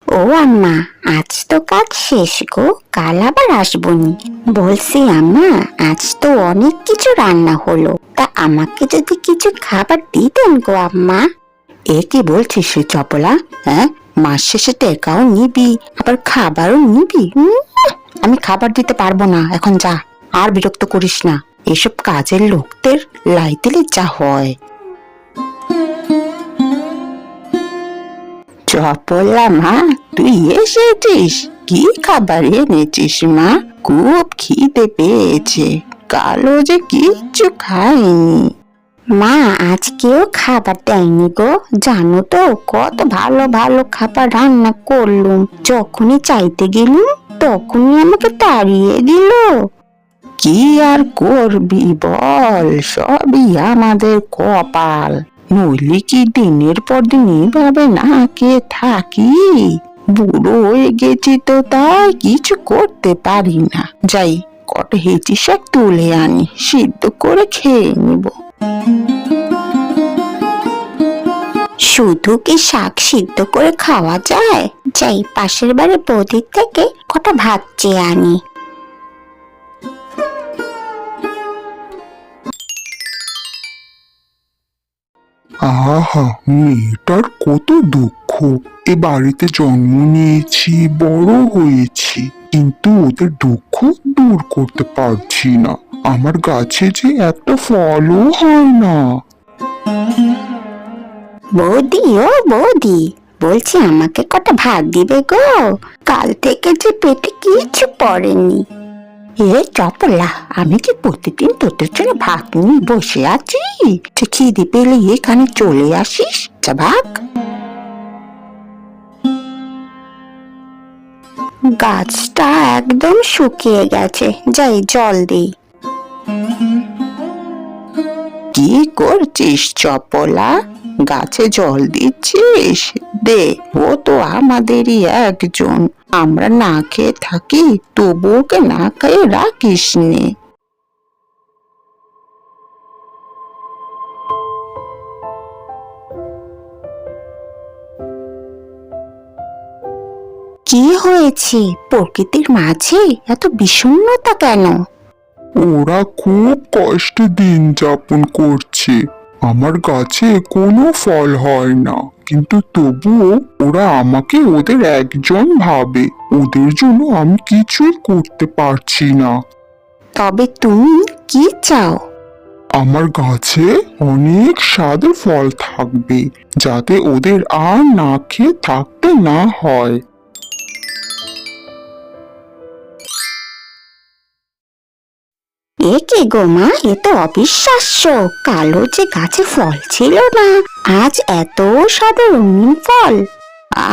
ও আম্মা, আজ তো কাজ শেষ গো, কাল আবার আসবনি। বলছি আম্মা, আজ তো অনেক কিছু রান্না হলো, তা আমাকে যদি কিছু খাবার দিতেন গো আম্মা। এ কি বলছিস সে চপলা? হ্যাঁ, মাস শেষে টেকাও নিবি আবার খাবারও নিবি? আমি খাবার দিতে পারবো না, এখন যা। আর বিরক্ত করিস না, এসব কাজের লোকদের লাইতেলে যা হয়। চপলা মা, তুই এসেছিস? কি খাবার এনেছিস মা? খুব খিদে পেয়েছে, কালো যে কিচ্ছু খাইনি। মা, আজকেও খাবার দেয়নি গো। জানো তো কত ভালো ভালো খাবার রান্না করলুম, যখনই চাইতে গেলুম তখনই আমাকে তাড়িয়ে দিল। কি আর করবি বল, সবই আমাদের কপাল। নইলে কি দিনের পর দিন এভাবে না খেয়ে থাকি? বুড়ো হয়ে গেছি তো তাই কিছু করতে পারি না। যাই, কত হেঁচি শাক তুলে আনি, সিদ্ধ করে খেয়ে নিব। শুধু কি শাক সিদ্ধ করে খাওয়া যায়? যাই, পাশের বাড়ির বৌদির থেকে কটা ভাত চেয়ে আনি। আহা, মেয়েটার কত দুঃখ। এ বাড়িতে জন্ম নিয়েছি, বড় হয়েছি, কিন্তু ওদের দুঃখ দূর করতে পারছি না। আমার গাছে যে একটা ফলও হয় না। বৌদি, ও বৌদি, বলছি আমাকে কটা ভাত দিবে গো? কাল থেকে যে পেটে কিছু পড়েনি। এ চপলা, আমি কি প্রতিদিন তোদের জন্য ভাত নিয়ে বসে আছি? খিদে পেলে এখানে চলে আসিস, যা ভাগ। গাছটা একদম শুকিয়ে গেছে, যাই জল দিই। কি করছিস চপলা? গাছে জল দিচ্ছিস? দে, ও তো আমাদেরই একজন। আমরা না খেয়ে থাকি, তবু ওকে না খেয়ে রাখিস নে। কি হয়েছে? প্রকৃতির মাঝে এত বিষণ্ণতা কেন? ওরা খুব কষ্টে দিন যাপন করছে। আমার গাছে কোনো ফল হয় না, কিন্তু তবুও ওরা আমাকে ওদের একজন ভাবে। ওদের জন্য আমি কিছুই করতে পারছি না। তবে তুমি কি চাও? আমার গাছে অনেক স্বাদের ফল থাকবে, যাতে ওদের আর না খেয়ে থাকতে না হয়। এ কি গো মা, এ তো অবিশ্বাস্য। কালো যে গাছে ফল ছিল না, আজ এত স্বাদের রঙিন ফল।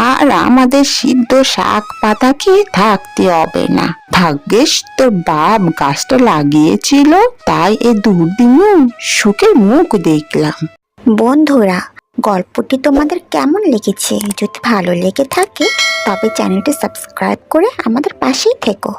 আর আমাদের সিদ্ধ শাক পাতা খেয়ে থাকতে হবে না। ভাগ্যিস তোর বাপ গাছটা লাগিয়েছিল, তাই এ দুর্দিনও সুখের মুখ দেখলাম। বন্ধুরা, গল্পটি তোমাদের কেমন লেগেছে? যদি ভালো লেগে থাকে তবে চ্যানেলটি সাবস্ক্রাইব করে আমাদের পাশেই থেকো।